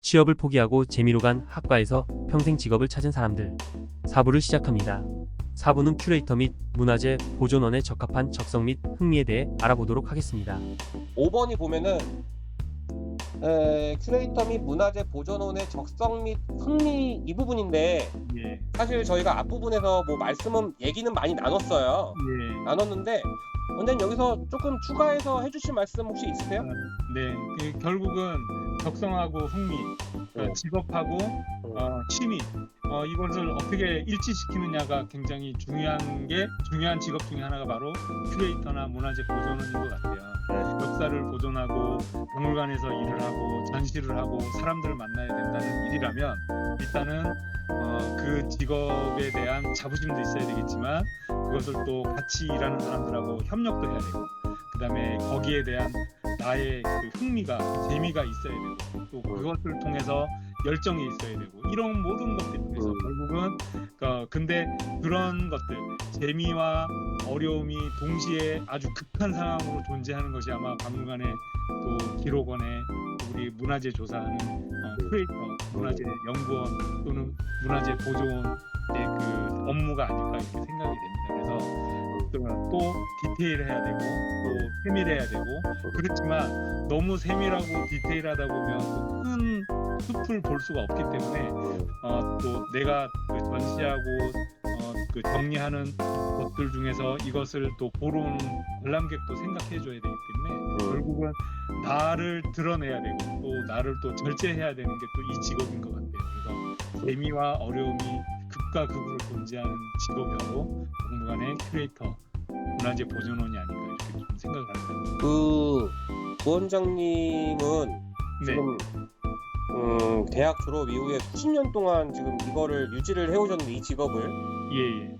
취업을 포기하고 재미로 간 학과에서 평생 직업을 찾은 사람들. 4부를 시작합니다. 4부는 큐레이터 및 문화재 보존원에 적합한 적성 및 흥미에 대해 알아보도록 하겠습니다. 5번이 보면은 큐레이터 및 문화재 보존원의 적성 및 흥미 이 부분인데, 예, 사실 저희가 앞부분에서 뭐 얘기는 많이 나눴어요. 예. 나눴는데 원장님 여기서 조금 추가해서 해주실 말씀 혹시 있으세요? 네. 결국은 적성하고 흥미, 네. 직업하고 취미, 이것을 어떻게 일치시키느냐가 굉장히 중요한 직업 중에 하나가 바로 큐레이터나 문화재 보존원인 것 같아요. 역사를 보존하고 박물관에서 일을 하고 전시를 하고 사람들을 만나야 된다는 일이라면 일단은 그 직업에 대한 자부심도 있어야 되겠지만 그것을 또 같이 일하는 사람들하고 협력도 해야 되고, 그다음에 거기에 대한 나의 그 흥미가, 재미가 있어야 되고, 또 그것을 통해서 열정이 있어야 되고, 이런 모든 것들이 그래서 결국은 근데 그런 것들, 재미와 어려움이 동시에 아주 극한 상황으로 존재하는 것이 아마 박물관의 또 기록원에 우리 문화재 조사하는 큐레이터, 문화재 연구원 또는 문화재 보존의 그 업무가 아닐까 이렇게 생각이 됩니다. 그래서 또 디테일해야 되고 또 세밀해야 되고, 그렇지만 너무 세밀하고 디테일하다 보면 또 큰 숲을 볼 수가 없기 때문에 또 내가 그 전시하고 그 정리하는 것들 중에서 이것을 또 보러 오는 관람객도 생각해 줘야 되기 때문에 결국은 나를 드러내야 되고 또 나를 또 절제해야 되는 게 또 이 직업인 것 같아요. 그래서 재미와 어려움이 극과 극으로 존재하는 직업이라고 박물관의 큐레이터, 문화재 보존원이 아닌가 이렇게 좀 생각을 합니다. 부원장님은 네. 지금 대학 졸업 이후에 수십 년 동안 지금 이거를 유지를 해오셨는데, 이 직업을 예.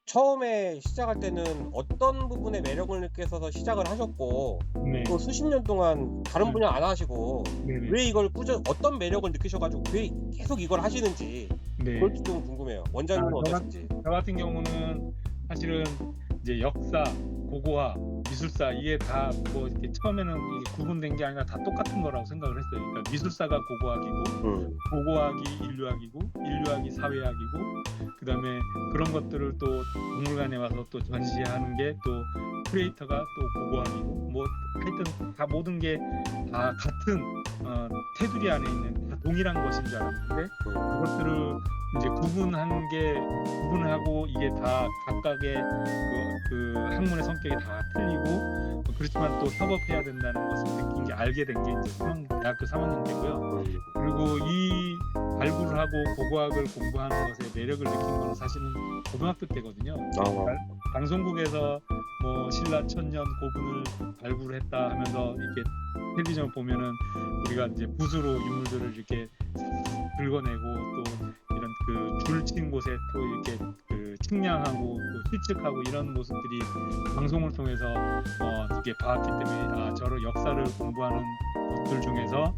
처음에 시작할 때는 어떤 부분에 매력을 느껴서 시작을 하셨고, 네. 또 수십 년 동안 다른 분야 안 하시고 네네. 왜 이걸 어떤 매력을 느끼셔가지고 왜 계속 이걸 하시는지, 네. 그것도 좀 궁금해요. 원장님은 어떠신지. 저 같은 경우는 사실은 이제 역사, 고고학, 미술사 이게 다 뭐 이렇게 처음에는 이게 구분된 게 아니라 다 똑같은 거라고 생각을 했어요. 그러니까 미술사가 고고학이고 고고학이 인류학이고 인류학이 사회학이고, 그다음에 그런 것들을 또 박물관에 와서 또 전시하는 게 또 큐레이터가 또 고고학이고, 뭐 하여튼 다 모든 게 다 같은 테두리 안에 있는 다 동일한 것인 줄 알았는데 그것들을 이제 구분하고 이게 다 각각의 그 학문의 성격이 다 틀리고, 그렇지만 또 협업해야 된다는 것을 알게 된 게 이제 대학교 3학년 때고요. 그리고 이 발굴을 하고 고고학을 공부하는 것에 매력을 느낀 거는 사실은 고등학교 때거든요. 방송국에서 뭐 신라 천년 고분을 발굴했다 하면서 이렇게 텔레비전 보면은 우리가 이제 붓으로 유물들을 이렇게 긁어내고 또 이런 그 줄친 곳에 또 이렇게 그 측량하고 또 실측하고 이런 모습들이 방송을 통해서 이게 봐왔기 때문에 저런 역사를 공부하는 것들 중에서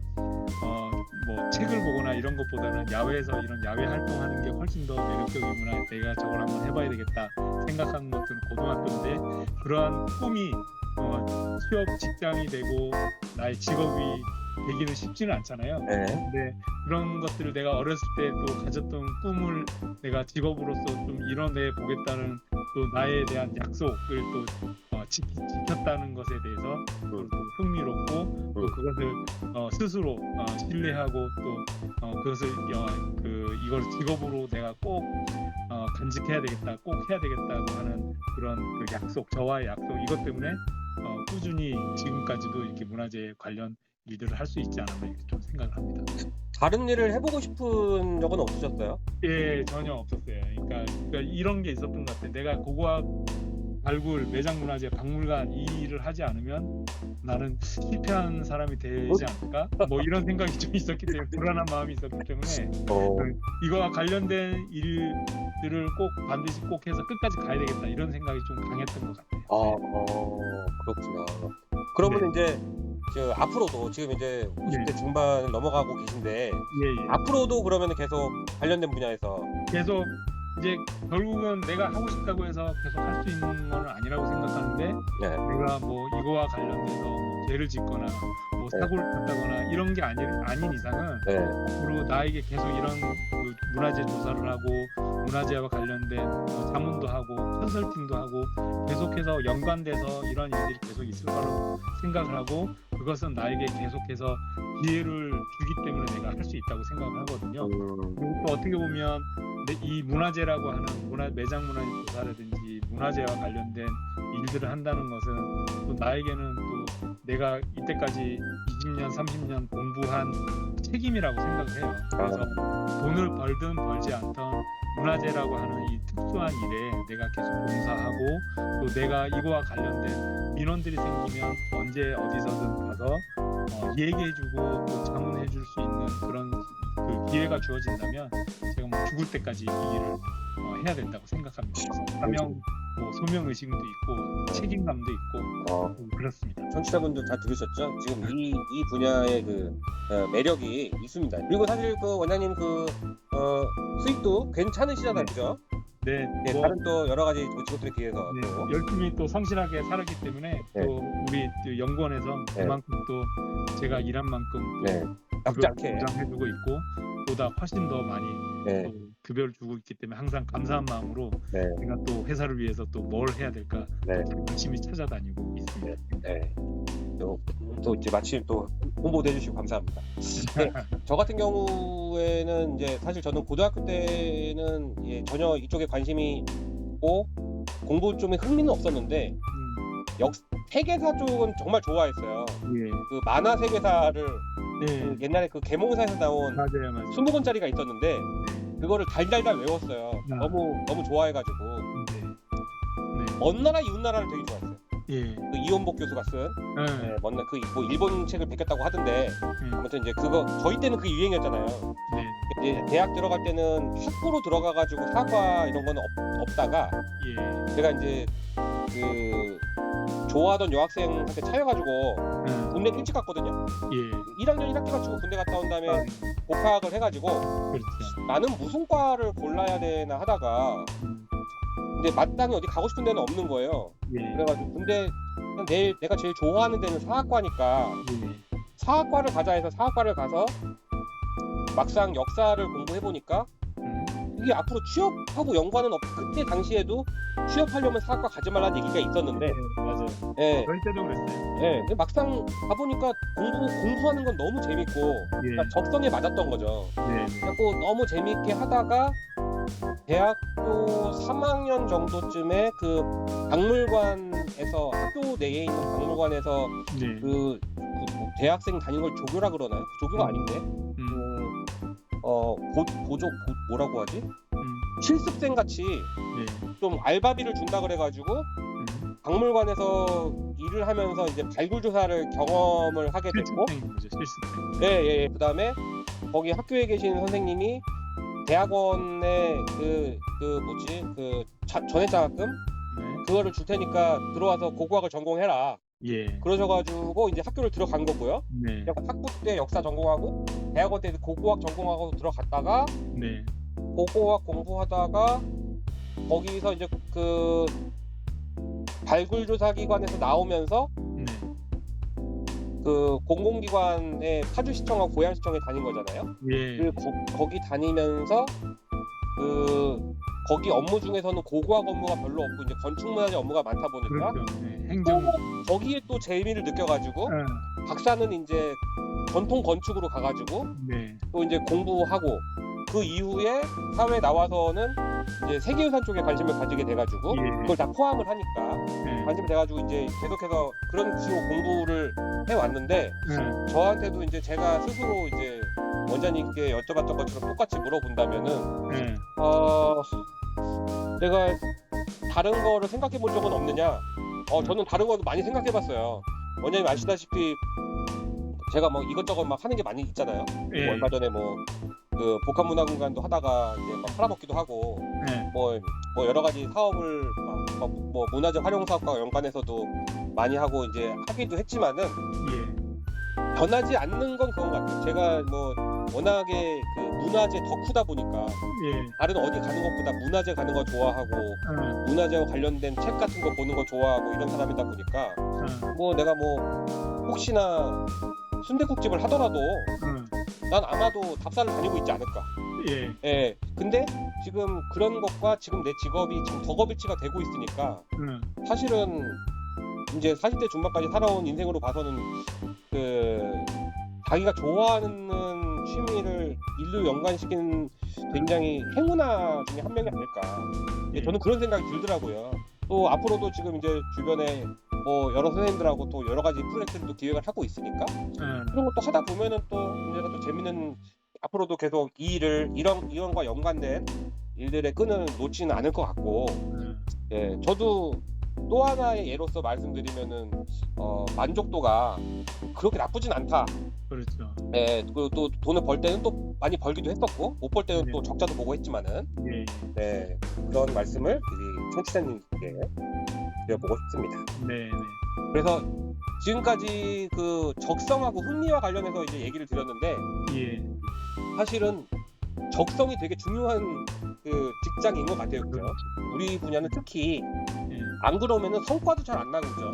뭐 책을 보거나 이런 것보다는 야외에서 이런 야외 활동하는 게 훨씬 더 매력적이구나, 내가 저걸 한번 해봐야 되겠다 생각한 것들은 고등학교인데, 그러한 꿈이 취업 직장이 되고 나의 직업이 되기는 쉽지는 않잖아요. 근데 그런 것들을 내가 어렸을 때 또 가졌던 꿈을 내가 직업으로서 좀 이뤄내 보겠다는 또 나에 대한 약속을 또 지켰다는 것에 대해서 또 흥미롭고, 또 그것을 스스로 신뢰하고 또 그것을 이걸 직업으로 내가 꼭 간직해야 되겠다, 꼭 해야 되겠다고 하는 그런 그 약속, 저와의 약속, 이것 때문에 꾸준히 지금까지도 이렇게 문화재 관련 일들을 할 수 있지 않았나 이렇게 좀 생각을 합니다. 다른 일을 해보고 싶은 적은 없으셨어요? 예, 전혀 없었어요. 그러니까 이런 게 있었던 것 같아요. 내가 고고학 발굴, 매장문화재, 박물관 이 일을 하지 않으면 나는 실패한 사람이 되지 않을까? 뭐 이런 생각이 좀 있었기 때문에, 불안한 마음이 있었기 때문에 이거와 관련된 일들을 꼭 반드시 꼭 해서 끝까지 가야 되겠다 이런 생각이 좀 강했던 것 같아요. 그렇구나. 그러면 이제 앞으로도 지금 이제 50대 중반을 넘어가고 계신데, 앞으로도 그러면 계속 관련된 분야에서 계속 이제 결국은 내가 하고 싶다고 해서 계속 할 수 있는 건 아니라고 생각하는데, 내가 뭐 이거와 관련돼서 뭐 죄를 짓거나 뭐 뭐 사고를 쳤다거나 이런 게 아닌 이상은 네. 앞으로 나에게 계속 이런 그 문화재 조사를 하고 문화재와 관련된 자문도 하고 컨설팅도 하고 계속해서 연관돼서 이런 일들이 계속 있을 거라고 생각을 하고 그것은 나에게 계속해서 기회를 주기 때문에 내가 할 수 있다고 생각을 하거든요. 그리고 또 어떻게 보면 이 문화재라고 하는 매장 문화재 조사라든지 문화재와 관련된 일들을 한다는 것은 또 나에게는 또 내가 이때까지 20년, 30년 공부한 책임이라고 생각을 해요. 그래서 돈을 벌든 벌지 않든 문화재라고 하는 이 특수한 일에 내가 계속 봉사하고 또 내가 이거와 관련된 민원들이 생기면 언제 어디서든 가서 얘기해주고 또 자문해줄 수 있는 그런 그 기회가 주어진다면 제가 뭐 죽을 때까지 이 일을 해야 된다고 생각합니다. 그래서 사명, 뭐 소명 의식도 있고 책임감도 있고 그렇습니다. 청취자분들 다 들으셨죠? 지금 이 분야의 그 매력이 있습니다. 그리고 사실 그 원장님 그 수익도 괜찮으시잖아요, 그죠? 네, 네, 뭐, 다른 또 여러 가지 직업들에 비해서 네, 또. 열심히 또 성실하게 살았기 때문에 네. 또 우리 또 연구원에서 네. 그만큼 또 제가 일한 만큼 또 네, 나쁘지 않게. 보장해주고 있고 보다 훨씬 더 많이 네, 또 급여를 주고 있기 때문에 항상 감사한 마음으로 네, 제가 또 회사를 위해서 또 뭘 해야 될까 네, 열심히 찾아다니고 있습니다. 네. 또 이제 마침 또 홍보도 해주시고 감사합니다. 네, 저 같은 경우에는 이제 사실 저는 고등학교 때는 전혀 이쪽에 관심이 없고 공부 쪽에 흥미는 없었는데 세계사 쪽은 정말 좋아했어요. 예, 그 만화 세계사를 네, 그 옛날에 그 개몽사에서 나온 맞아요. 20권짜리가 있었는데 그거를 달달달 외웠어요. 아. 너무 좋아해가지고 네, 네, 먼 나라 이웃 나라를 되게 좋아했어요. 예, 그 이원복 교수가 쓴 네, 뭐 일본 책을 베꼈다고 하던데 아무튼 이제 그거 저희 때는 그게 유행이었잖아요. 네, 이제 대학 들어갈 때는 학부로 들어가가지고 사과 이런 거는 없다가 예, 제가 이제 그 좋아하던 여학생한테 차여가지고 군대 일찍 갔거든요. 예, 1학년 1학기 가지고 군대 갔다 온 다음에 아, 복학을 해가지고 그렇죠. 나는 무슨 과를 골라야 되나 하다가 근데 마땅히 어디 가고 싶은 데는 없는 거예요. 예, 그래가지고 근데 내가 제일 좋아하는 데는 사학과니까 예, 사학과를 가자 해서 사학과를 가서 막상 역사를 공부해보니까 이게 앞으로 취업하고 연관은 그때 당시에도 취업하려면 사학과 가지 말라는 얘기가 있었는데 맞아요. 예, 저희 때도 그랬어요. 예, 근데 막상 가보니까 공부하는 건 너무 재밌고 그러니까 적성에 맞았던 거죠. 네, 그래서 너무 재밌게 하다가 대학교 3학년 정도쯤에 그 박물관에서 학교 내에 있는 박물관에서 네, 뭐 대학생 다니는 걸 조교라 그러나요? 조교가 아닌데 뭐라고 하지? 실습생 같이 네, 좀 알바비를 준다 그래가지고 박물관에서 일을 하면서 이제 발굴 조사를 경험을 하게 됐고, 실습생인 거죠, 실습생. 예. 그다음에 거기 학교에 계신 선생님이 대학원에 그 전액장학금 네, 그거를 줄 테니까 들어와서 고고학을 전공해라. 예, 그러셔가지고 이제 학교를 들어간 거고요. 네, 학부 때 역사 전공하고 대학원 때 고고학 전공하고 들어갔다가 네, 고고학 공부하다가 거기서 이제 그 발굴조사기관에서 나오면서 네, 그 공공기관의 파주시청하고 고양시청에 다닌 거잖아요. 예, 그 거기 다니면서 그 거기 업무 중에서는 고고학 업무가 별로 없고 이제 건축문화재 업무가 많다 보니까 그렇죠. 네, 행정. 거기에 또 재미를 느껴가지고 박사는 이제 전통 건축으로 가가지고 네, 또 이제 공부하고 그 이후에 사회 나와서는 이제 세계유산 쪽에 관심을 가지게 돼가지고 예. 그걸 다 포함을 하니까 네, 관심이 돼가지고 이제 계속해서 그런 식으로 공부를 해왔는데 네, 저한테도 이제 제가 스스로 이제 원장님께 여쭤봤던 것처럼 똑같이 물어본다면은 네, 내가 다른 거를 생각해 본 적은 없느냐? 저는 다른 거도 많이 생각해 봤어요. 원장님 아시다시피 제가 뭐 이것저것 막 하는 게 많이 있잖아요. 예. 뭐 얼마 전에 뭐 그 복합문화공간도 하다가 이제 막 팔아먹기도 하고 네, 뭐 여러 가지 사업을 뭐 문화재 활용 사업과 연관해서도 많이 하고 이제 하기도 했지만은 예, 변하지 않는 건 그건 같아요. 제가 뭐 워낙에 그 문화재 덕후다 보니까 예, 다른 어디 가는 것보다 문화재 가는 거 좋아하고 문화재와 관련된 책 같은 거 보는 거 좋아하고 이런 사람이다 보니까 뭐 내가 뭐 혹시나 순댓국집을 하더라도 응. 난 아마도 답사를 다니고 있지 않을까. 예. 예. 근데 지금 그런 것과 지금 내 직업이 참 덕업일치가 되고 있으니까 응. 사실은 이제 40대 중반까지 살아온 인생으로 봐서는 그 자기가 좋아하는 취미를 일로 연관시키는 굉장히 행운아 중에 한 명이 아닐까. 예, 저는 그런 생각이 들더라고요. 또 앞으로도 지금 이제 주변에 뭐 여러 선생님들하고 또 여러 가지 프로젝트를 또 기획을 하고 있으니까 응. 그런 것도 하다 보면은 또 문제가 또 재밌는 앞으로도 계속 이 일을 이런과 연관된 일들의 끈을 놓지는 않을 것 같고 응. 예, 저도 또 하나의 예로서 말씀드리면은 만족도가 그렇게 나쁘진 않다. 그렇죠. 예, 그리고 또 돈을 벌 때는 또 많이 벌기도 했었고 못 벌 때는 네. 또 적자도 보고 했지만은 예. 네, 그런 말씀을 우리 청취자님께 드려보고 싶습니다. 네. 네. 그래서 지금까지 그 적성하고 흥미와 관련해서 이제 얘기를 드렸는데 예. 사실은 적성이 되게 중요한 그 직장인 것 같아요, 그죠? 그렇죠. 우리 분야는 특히 예. 안 그러면은 성과도 잘 안 나거든요.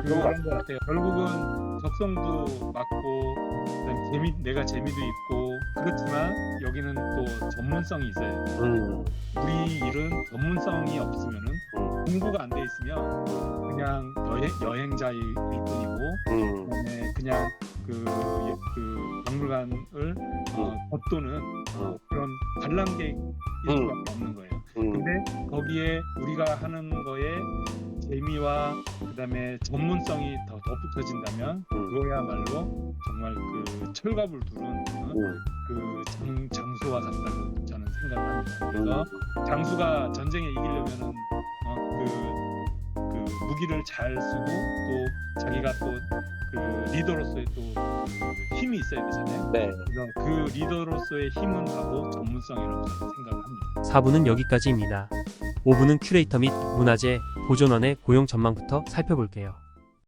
그런 것 같아요. 결국은 적성도 맞고, 그다음에 내가 재미도 있고, 그렇지만 여기는 또 전문성이 있어요. 우리 일은 전문성이 없으면은 공부가 안 돼 있으면 그냥 여행자일 뿐이고, 그다음에 그냥 그 박물관을 겉도는 그런 관람객일 수밖에 없는 거예요. 근데 거기에 우리가 하는 거에 재미와 그다음에 전문성이 더 덧붙여진다면 그거야말로 정말 그 철갑을 두른 그 장수와 같다고 저는 생각을 합니다. 그래서 장수가 전쟁에 이기려면은 그 무기를 잘 쓰고 또 자기가 또 그 리더로서의 또 그 힘이 있어야 되잖아요. 네. 그래서 그 리더로서의 힘은 바로 전문성이라고 저는 생각을 합니다. 4부는 여기까지입니다. 5부는 큐레이터 및 문화재 보존원의 고용 전망부터 살펴볼게요.